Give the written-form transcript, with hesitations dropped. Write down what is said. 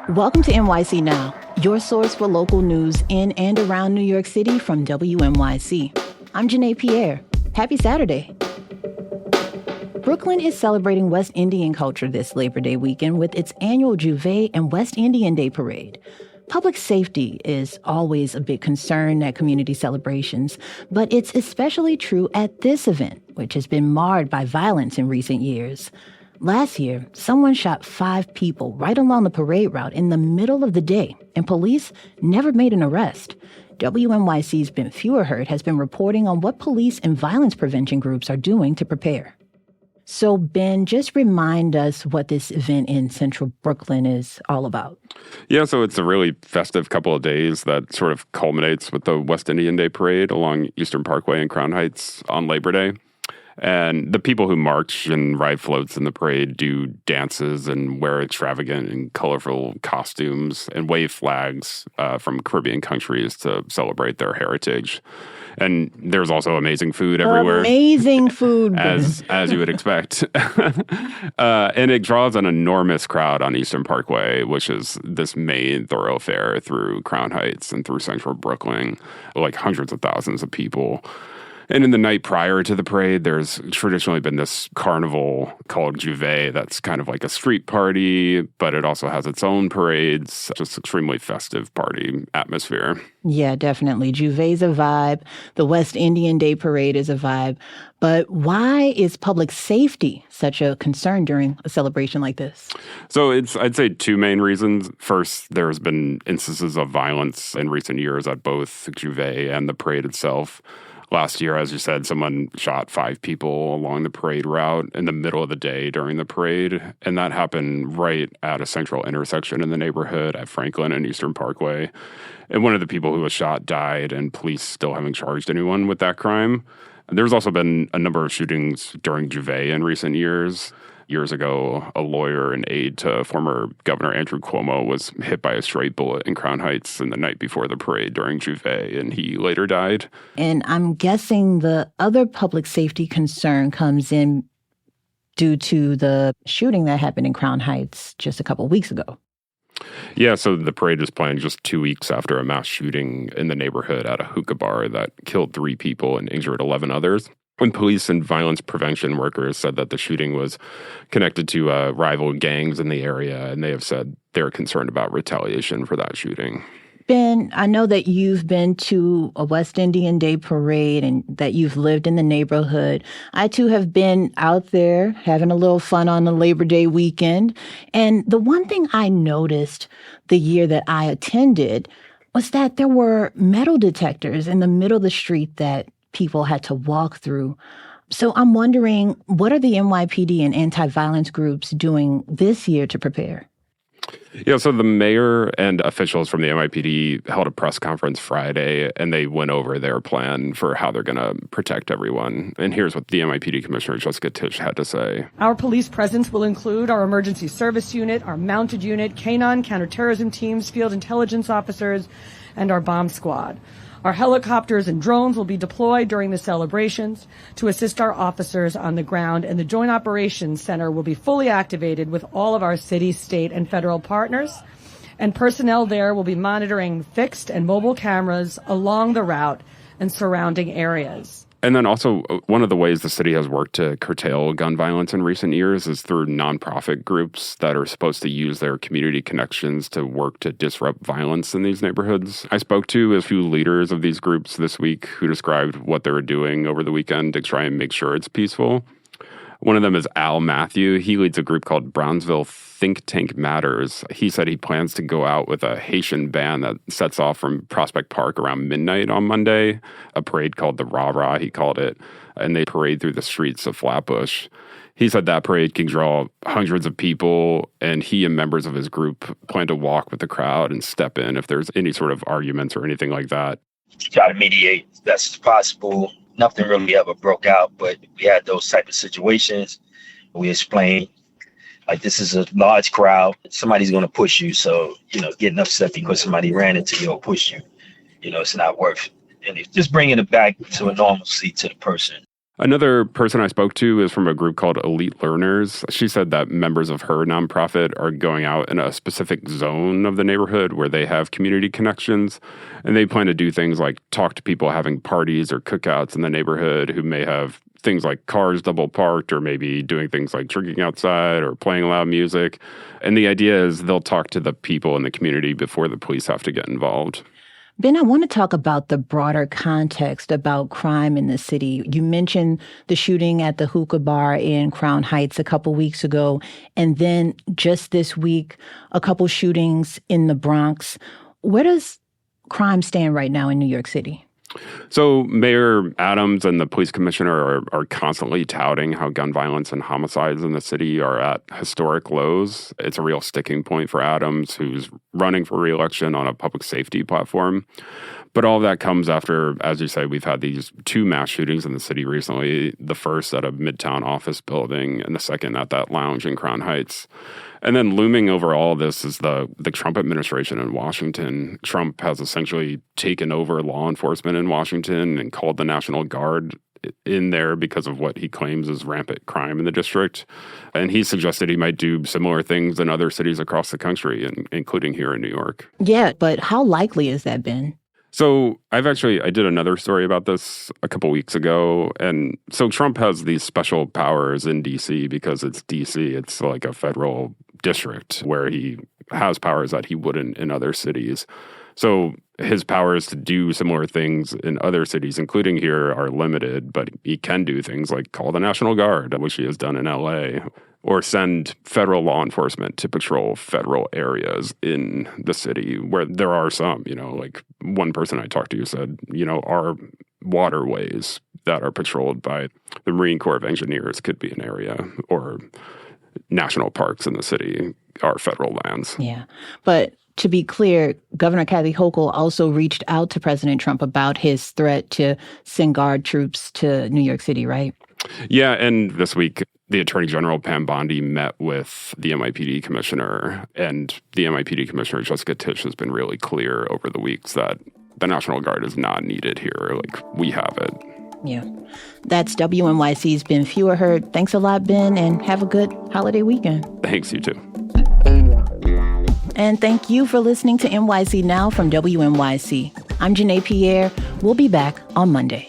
Welcome to NYC Now, your source for local news in and around New York City from WNYC. I'm Janae Pierre. Happy Saturday. Brooklyn is celebrating West Indian culture this Labor Day weekend with its annual Juve and West Indian Day parade. Public safety is always a big concern at community celebrations, but it's especially true at this event, which has been marred by violence in recent years. Last year, someone shot 5 people right along the parade route in the middle of the day, and police never made an arrest. WNYC's Feuerherd has been reporting on what police and violence prevention groups are doing to prepare. So, Ben, just remind us what this event in central Brooklyn is all about. Yeah, so it's a really festive couple of days that sort of culminates with the West Indian Day Parade along Eastern Parkway and Crown Heights on Labor Day. And the people who march and ride floats in the parade do dances and wear extravagant and colorful costumes and wave flags from Caribbean countries to celebrate their heritage. And there's also amazing food everywhere. Amazing food. as you would expect. And it draws an enormous crowd on Eastern Parkway, which is this main thoroughfare through Crown Heights and through central Brooklyn, like hundreds of thousands of people. And in the night prior to the parade, there's traditionally been this carnival called Juve that's kind of like a street party, but it also has its own parades, just extremely festive party atmosphere. Yeah, definitely. Juve's a vibe. The West Indian Day Parade is a vibe. But why is public safety such a concern during a celebration like this? So I'd say 2 main reasons. First, there's been instances of violence in recent years at both Juve and the parade itself. Last year, as you said, someone shot 5 people along the parade route in the middle of the day during the parade. And that happened right at a central intersection in the neighborhood at Franklin and Eastern Parkway. And one of the people who was shot died, and police still haven't charged anyone with that crime. There's also been a number of shootings during Juve in recent years. Years ago, a lawyer and aide to former Governor Andrew Cuomo was hit by a stray bullet in Crown Heights in the night before the parade during Juve, and he later died. And I'm guessing the other public safety concern comes in due to the shooting that happened in Crown Heights just a couple of weeks ago. Yeah, so the parade is planned just 2 weeks after a mass shooting in the neighborhood at a hookah bar that killed 3 people and injured 11 others. When police and violence prevention workers said that the shooting was connected to rival gangs in the area, and they have said they're concerned about retaliation for that shooting. Ben, I know that you've been to a West Indian Day Parade and that you've lived in the neighborhood. I, too, have been out there having a little fun on the Labor Day weekend. And the one thing I noticed the year that I attended was that there were metal detectors in the middle of the street that people had to walk through. So I'm wondering, what are the NYPD and anti-violence groups doing this year to prepare? Yeah, so the mayor and officials from the NYPD held a press conference Friday, and they went over their plan for how they're going to protect everyone. And here's what the NYPD Commissioner Jessica Tisch had to say. Our police presence will include our emergency service unit, our mounted unit, canine counterterrorism teams, field intelligence officers, and our bomb squad. Our helicopters and drones will be deployed during the celebrations to assist our officers on the ground, and the Joint Operations Center will be fully activated with all of our city, state, and federal partners. And personnel there will be monitoring fixed and mobile cameras along the route and surrounding areas. And then also, one of the ways the city has worked to curtail gun violence in recent years is through nonprofit groups that are supposed to use their community connections to work to disrupt violence in these neighborhoods. I spoke to a few leaders of these groups this week who described what they were doing over the weekend to try and make sure it's peaceful. One of them is Al Matthew. He leads a group called Brownsville Think Tank Matters. He said he plans to go out with a Haitian band that sets off from Prospect Park around midnight on Monday, a parade called the Rah Rah, he called it, and they parade through the streets of Flatbush. He said that parade can draw hundreds of people, and he and members of his group plan to walk with the crowd and step in if there's any sort of arguments or anything like that. Try to mediate as best as possible. Nothing really ever broke out, but we had those type of situations. We explained, like, this is a large crowd. Somebody's going to push you. So, getting upset because somebody ran into you or pushed you, it's not worth it. And it's just bringing it back to a normalcy to the person. Another person I spoke to is from a group called Elite Learners. She said that members of her nonprofit are going out in a specific zone of the neighborhood where they have community connections. And they plan to do things like talk to people having parties or cookouts in the neighborhood who may have things like cars double parked or maybe doing things like drinking outside or playing loud music. And the idea is they'll talk to the people in the community before the police have to get involved. Ben, I want to talk about the broader context about crime in the city. You mentioned the shooting at the hookah bar in Crown Heights a couple weeks ago, and then just this week, a couple shootings in the Bronx. Where does crime stand right now in New York City? So Mayor Adams and the police commissioner are constantly touting how gun violence and homicides in the city are at historic lows. It's a real sticking point for Adams, who's running for re-election on a public safety platform. But all of that comes after, as you say, we've had these two mass shootings in the city recently, the first at a Midtown office building and the second at that lounge in Crown Heights. And then looming over all of this is the Trump administration in Washington. Trump has essentially taken over law enforcement in Washington and called the National Guard in there because of what he claims is rampant crime in the district. And he suggested he might do similar things in other cities across the country, including here in New York. Yeah, but how likely has that been? So I did another story about this a couple weeks ago. And so Trump has these special powers in D.C. because it's D.C. It's like a federal district where he has powers that he wouldn't in other cities. So his powers to do similar things in other cities, including here, are limited, but he can do things like call the National Guard, which he has done in L.A., or send federal law enforcement to patrol federal areas in the city where there are some, like one person I talked to said, our waterways that are patrolled by the Marine Corps of Engineers could be an area, or national parks in the city are federal lands. Yeah. But to be clear, Governor Kathy Hochul also reached out to President Trump about his threat to send Guard troops to New York City, right? Yeah, and this week, the Attorney General, Pam Bondi, met with the NYPD commissioner, and the NYPD commissioner, Jessica Tisch, has been really clear over the weeks that the National Guard is not needed here. Like, we have it. Yeah. That's WNYC's Ben Feuerherd. Thanks a lot, Ben, and have a good holiday weekend. Thanks, you too. And thank you for listening to NYC Now from WNYC. I'm Janae Pierre. We'll be back on Monday.